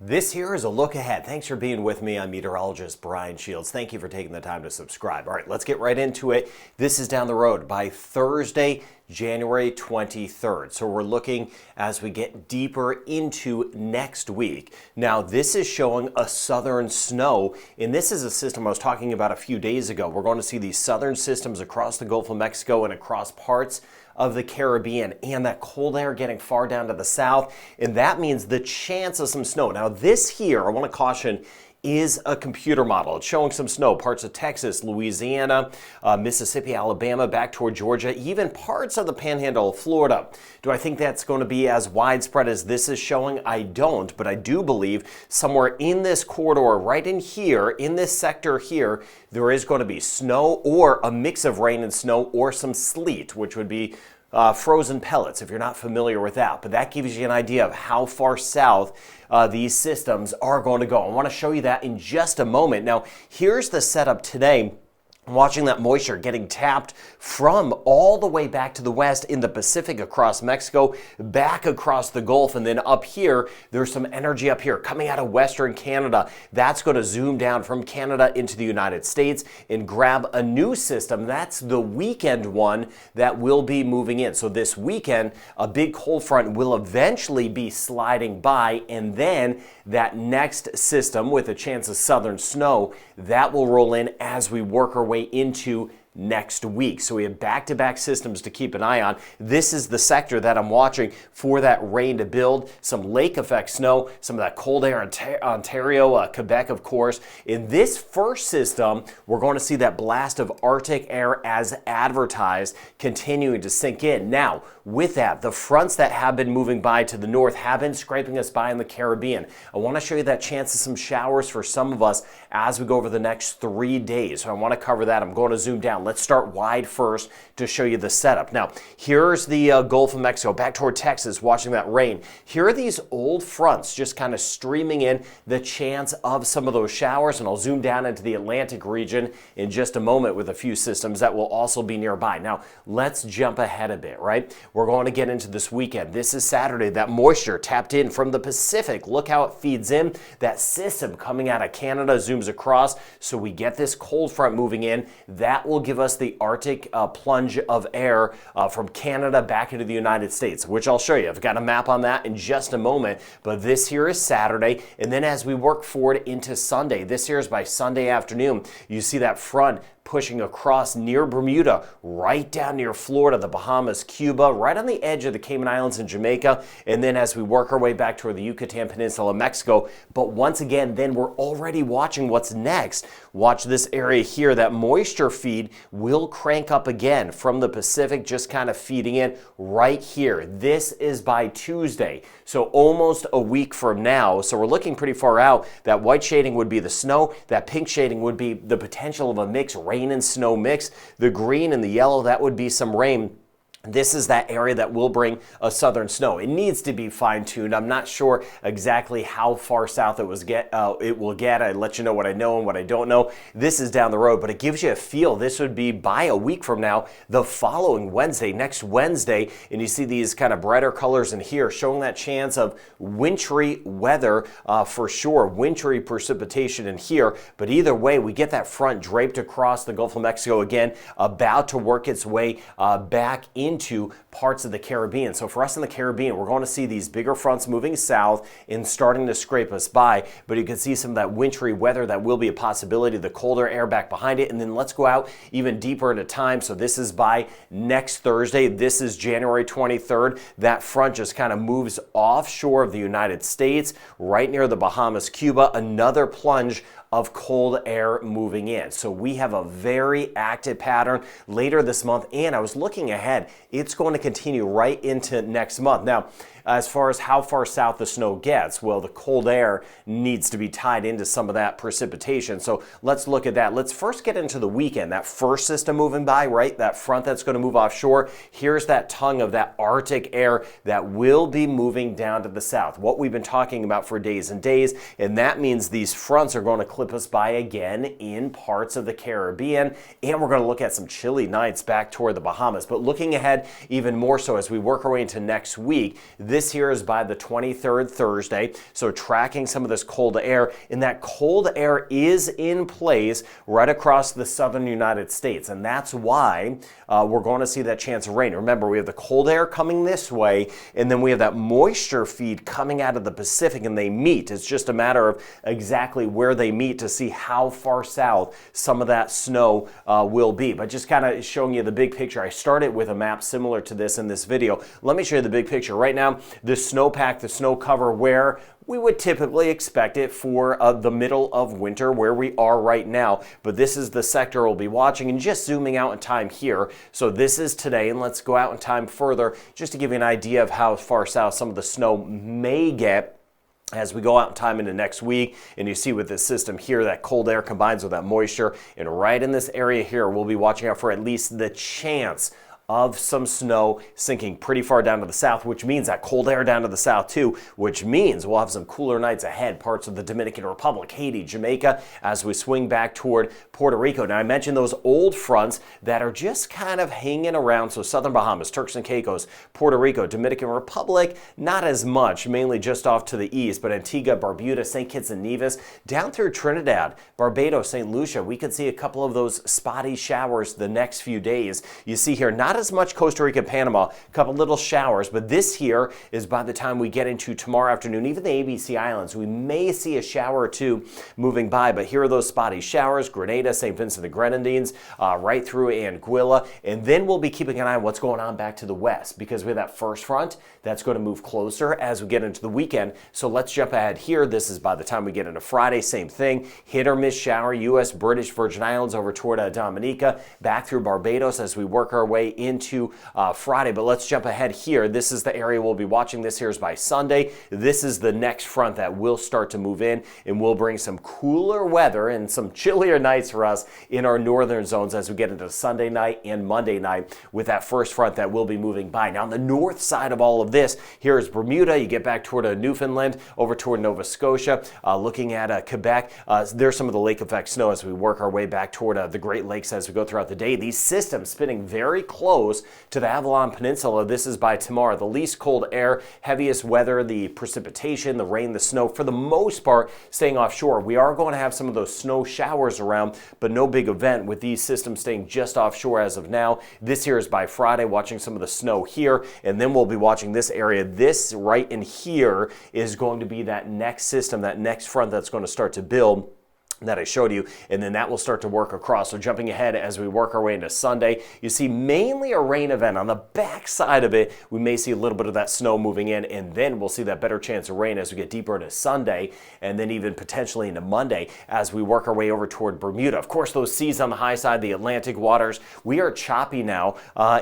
This here is a look ahead. Thanks for being with me. I'm meteorologist Brian Shields. Thank you for taking the time to subscribe. All right, let's get right into it. This is down the road by Thursday, January 23rd. So we're looking as we get deeper into next week. Now, this is showing a southern snow, and this is a system I was talking about a few days ago. We're going to see these southern systems across the Gulf of Mexico and across parts of the Caribbean, and that cold air getting far down to the south, and that means the chance of some snow. Now this here, I want to caution, is a computer model. It's showing some snow, parts of Texas, Louisiana, Mississippi, Alabama, back toward Georgia, even parts of the panhandle of Florida. Do I think that's going to be as widespread as this is showing? I don't, but I do believe somewhere in this corridor, right in here, in this sector here, there is going to be snow or a mix of rain and snow or some sleet, which would be frozen pellets, if you're not familiar with that. But that gives you an idea of how far south these systems are going to go. I want to show you that in just a moment. Now, here's the setup today. Watching that moisture getting tapped from all the way back to the west in the Pacific across Mexico, back across the Gulf, and then up here, there's some energy up here coming out of Western Canada. That's going to zoom down from Canada into the United States and grab a new system. That's the weekend one that will be moving in. So this weekend, a big cold front will eventually be sliding by, and then that next system with a chance of southern snow, that will roll in as we work our way into next week. So we have back-to-back systems to keep an eye on. This is the sector that I'm watching for that rain to build, some lake effect snow, some of that cold air in Ontario, Quebec, of course. In this first system, we're going to see that blast of Arctic air as advertised continuing to sink in. Now, with that, the fronts that have been moving by to the north have been scraping us by in the Caribbean. I want to show you that chance of some showers for some of us as we go over the next 3 days. So I want to cover that. I'm going to zoom down. Let's start wide first to show you the setup. Now, here's the Gulf of Mexico, back toward Texas, watching that rain. Here are these old fronts just kind of streaming in, the chance of some of those showers, and I'll zoom down into the Atlantic region in just a moment with a few systems that will also be nearby. Now, let's jump ahead a bit, right? We're going to get into this weekend. This is Saturday. That moisture tapped in from the Pacific. Look how it feeds in. That system coming out of Canada zooms across, so we get this cold front moving in. That will give us the Arctic plunge of air from Canada back into the United States, which I'll show you. I've got a map on that in just a moment, but this here is Saturday, and then as we work forward into Sunday, this here is by Sunday afternoon, you see that front pushing across near Bermuda, right down near Florida, the Bahamas, Cuba, right on the edge of the Cayman Islands and Jamaica, and then as we work our way back toward the Yucatan Peninsula, Mexico. But once again, then we're already watching what's next. Watch this area here. That moisture feed will crank up again from the Pacific, just kind of feeding in right here. This is by Tuesday, so almost a week from now. So we're looking pretty far out. That white shading would be the snow. That pink shading would be the potential of a mix, rain and snow mix. The green and the yellow, that would be some rain. This is that area that will bring a southern snow. It needs to be fine-tuned. I'm not sure exactly how far south it will get. I let you know what I know and what I don't know. This is down the road, but it gives you a feel. This would be by a week from now, the following Wednesday, next Wednesday, and you see these kind of brighter colors in here showing that chance of wintry weather for sure, wintry precipitation in here. But either way, we get that front draped across the Gulf of Mexico again, about to work its way back into parts of the Caribbean. So for us in the Caribbean, we're going to see these bigger fronts moving south and starting to scrape us by, but you can see some of that wintry weather that will be a possibility, the colder air back behind it. And then let's go out even deeper into time. So this is by next Thursday. This is January 23rd. That front just kind of moves offshore of the United States, right near the Bahamas, Cuba, another plunge of cold air moving in. So we have a very active pattern later this month, and I was looking ahead, it's going to continue right into next month. Now, as far as how far south the snow gets, well, the cold air needs to be tied into some of that precipitation. So let's look at that. Let's first get into the weekend. That first system moving by, right? That front that's going to move offshore. Here's that tongue of that Arctic air that will be moving down to the south. What we've been talking about for days and days, and that means these fronts are going to clip us by again in parts of the Caribbean, and we're going to look at some chilly nights back toward the Bahamas. But looking ahead even more so as we work our way into next week, This here is by the 23rd, Thursday. So tracking some of this cold air, and that cold air is in place right across the southern United States. And that's why we're going to see that chance of rain. Remember, we have the cold air coming this way, and then we have that moisture feed coming out of the Pacific, and they meet. It's just a matter of exactly where they meet to see how far south some of that snow will be. But just kind of showing you the big picture. I started with a map similar to this in this video. Let me show you the big picture. Right now, the snowpack, the snow cover, where we would typically expect it for the middle of winter where we are right now. But this is the sector we'll be watching, and just zooming out in time here. So this is today, and let's go out in time further just to give you an idea of how far south some of the snow may get as we go out in time into next week. And you see with this system here, that cold air combines with that moisture. And right in this area here, we'll be watching out for at least the chance of some snow sinking pretty far down to the south, which means that cold air down to the south too, which means we'll have some cooler nights ahead, parts of the Dominican Republic, Haiti, Jamaica, as we swing back toward Puerto Rico. Now, I mentioned those old fronts that are just kind of hanging around. So southern Bahamas, Turks and Caicos, Puerto Rico, Dominican Republic, not as much, mainly just off to the east, but Antigua, Barbuda, St. Kitts and Nevis, down through Trinidad, Barbados, St. Lucia, we could see a couple of those spotty showers the next few days. You see here, not as much Costa Rica, Panama, a couple little showers, but this here is by the time we get into tomorrow afternoon, even the ABC Islands, we may see a shower or two moving by, but here are those spotty showers, Grenada, St. Vincent the Grenadines, right through Anguilla, and then we'll be keeping an eye on what's going on back to the west, because we have that first front that's going to move closer as we get into the weekend. So let's jump ahead here. This is by the time we get into Friday, same thing, hit or miss shower, U.S. British Virgin Islands over toward Dominica, back through Barbados as we work our way into Friday. But let's jump ahead here. This is the area we'll be watching. This here is by Sunday. This is the next front that will start to move in and will bring some cooler weather and some chillier nights for us in our northern zones as we get into Sunday night and Monday night with that first front that will be moving by. Now, on the north side of all of this, here is Bermuda. You get back toward Newfoundland, over toward Nova Scotia, looking at Quebec. There's some of the lake effect snow as we work our way back toward the Great Lakes as we go throughout the day. These systems spinning very close to the Avalon Peninsula. This is by tomorrow. The least cold air, heaviest weather, the precipitation, the rain, the snow, for the most part, staying offshore. We are going to have some of those snow showers around, but no big event with these systems staying just offshore as of now. This here is by Friday, watching some of the snow here, and then we'll be watching this area. This right in here is going to be that next system, that next front that's going to start to build that I showed you, and then that will start to work across. So jumping ahead as we work our way into Sunday, you see mainly a rain event. On the back side of it, we may see a little bit of that snow moving in, and then we'll see that better chance of rain as we get deeper into Sunday, and then even potentially into Monday as we work our way over toward Bermuda. Of course, those seas on the high side, the Atlantic waters, we are choppy now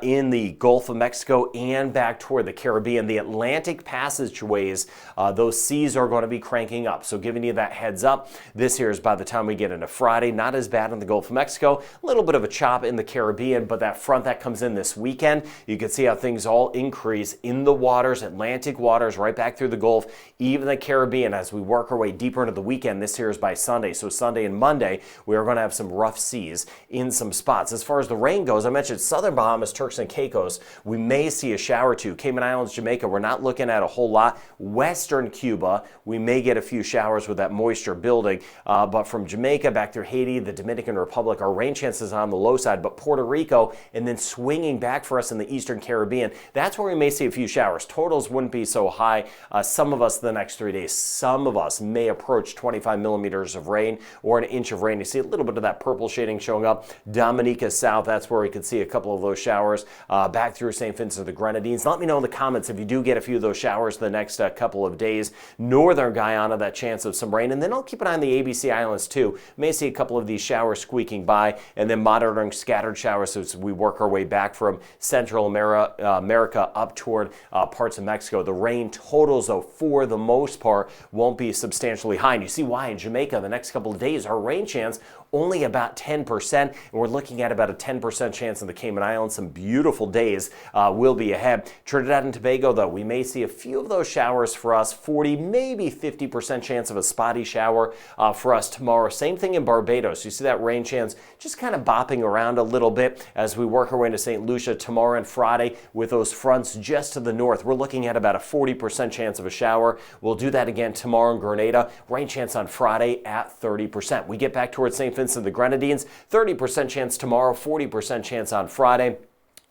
in the Gulf of Mexico and back toward the Caribbean. The Atlantic passageways, those seas are going to be cranking up. So giving you that heads up, this here is by the time we get into Friday. Not as bad in the Gulf of Mexico, a little bit of a chop in the Caribbean, but that front that comes in this weekend, you can see how things all increase in the waters, Atlantic waters, right back through the Gulf, even the Caribbean as we work our way deeper into the weekend. This here is by Sunday. So Sunday and Monday, we are going to have some rough seas in some spots. As far as the rain goes, I mentioned southern Bahamas, Turks and Caicos, we may see a shower or two. Cayman Islands, Jamaica, we're not looking at a whole lot. Western Cuba, we may get a few showers with that moisture building, but from Jamaica back through Haiti, the Dominican Republic, our rain chances on the low side, but Puerto Rico, and then swinging back for us in the Eastern Caribbean, that's where we may see a few showers. Totals wouldn't be so high. Some of us the next 3 days, some of us may approach 25 millimeters of rain or an inch of rain. You see a little bit of that purple shading showing up. Dominica South, that's where we could see a couple of those showers back through St. Vincent the Grenadines. Let me know in the comments if you do get a few of those showers the next couple of days. Northern Guyana, that chance of some rain, and then I'll keep an eye on the ABC Islands too. May see a couple of these showers squeaking by, and then monitoring scattered showers as we work our way back from Central America up toward parts of Mexico. The rain totals, though, for the most part, won't be substantially high. And you see why in Jamaica the next couple of days, our rain chance only about 10%, and we're looking at about a 10% chance in the Cayman Islands. Some beautiful days will be ahead. Trinidad and Tobago, though, we may see a few of those showers for us, 40, maybe 50% chance of a spotty shower for us tomorrow. Same thing in Barbados. You see that rain chance just kind of bopping around a little bit as we work our way into St. Lucia tomorrow and Friday with those fronts just to the north. We're looking at about a 40% chance of a shower. We'll do that again tomorrow in Grenada. Rain chance on Friday at 30%. We get back towards St. Vincent and the Grenadines, 30% chance tomorrow, 40% chance on Friday.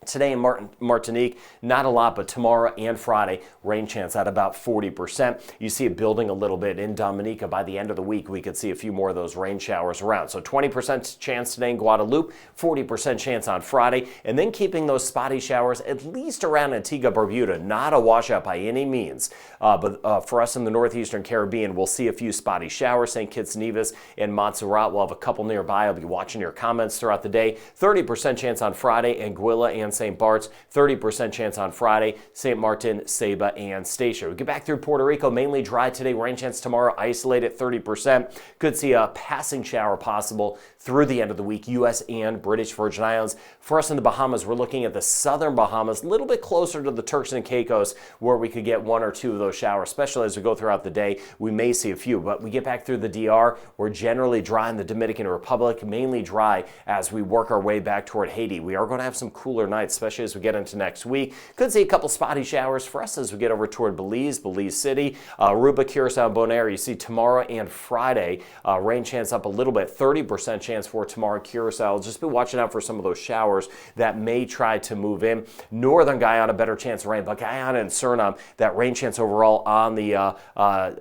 Today in Martinique, not a lot, but tomorrow and Friday, rain chance at about 40%. You see it building a little bit in Dominica. By the end of the week, we could see a few more of those rain showers around. So 20% chance today in Guadeloupe, 40% chance on Friday, and then keeping those spotty showers at least around Antigua Barbuda. Not a washout by any means, but for us in the northeastern Caribbean, we'll see a few spotty showers. St. Kitts Nevis and Montserrat, we'll have a couple nearby. I'll be watching your comments throughout the day. 30% chance on Friday, Anguilla and St. Bart's, 30% chance on Friday, St. Martin, Saba, and Statia. We get back through Puerto Rico, mainly dry today, rain chance tomorrow, isolated 30%. Could see a passing shower possible through the end of the week, U.S. and British Virgin Islands. For us in the Bahamas, we're looking at the southern Bahamas, a little bit closer to the Turks and Caicos, where we could get one or two of those showers, especially as we go throughout the day. We may see a few, but we get back through the DR. We're generally dry in the Dominican Republic, mainly dry as we work our way back toward Haiti. We are going to have some cooler nights, especially as we get into next week. Could see a couple spotty showers for us as we get over toward Belize City, Aruba, Curacao, and Bonaire. You see tomorrow and Friday, rain chance up a little bit, 30% chance for tomorrow in Curacao. Just be watching out for some of those showers that may try to move in. Northern Guyana, better chance of rain, but Guyana and Suriname, that rain chance overall on the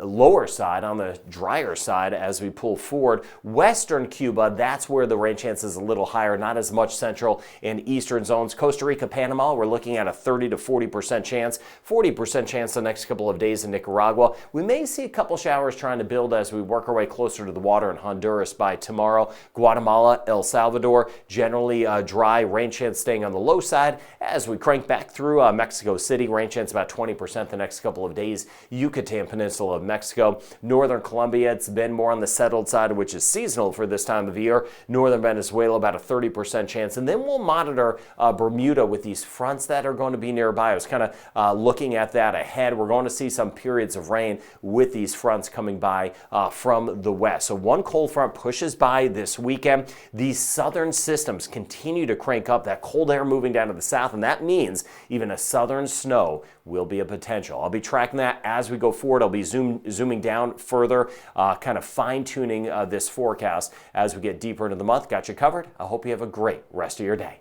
lower side, on the drier side as we pull forward. Western Cuba, that's where the rain chance is a little higher, not as much central and eastern zones. Costa Rica, Panama, we're looking at a 30 to 40% chance, 40% chance the next couple of days in Nicaragua. We may see a couple showers trying to build as we work our way closer to the water in Honduras by tomorrow. Guatemala, El Salvador, generally dry, rain chance staying on the low side. As we crank back through Mexico City, rain chance about 20% the next couple of days. Yucatan Peninsula of Mexico. Northern Colombia, it's been more on the settled side, which is seasonal for this time of year. Northern Venezuela, about a 30% chance. And then we'll monitor Bermuda with these fronts that are going to be nearby. I was kind of looking at that ahead. We're going to see some periods of rain with these fronts coming by from the west. So one cold front pushes by this weekend. These southern systems continue to crank up, that cold air moving down to the south, and that means even a southern snow will be a potential. I'll be tracking that as we go forward. I'll be zooming down further, kind of fine-tuning this forecast as we get deeper into the month. Got you covered. I hope you have a great rest of your day.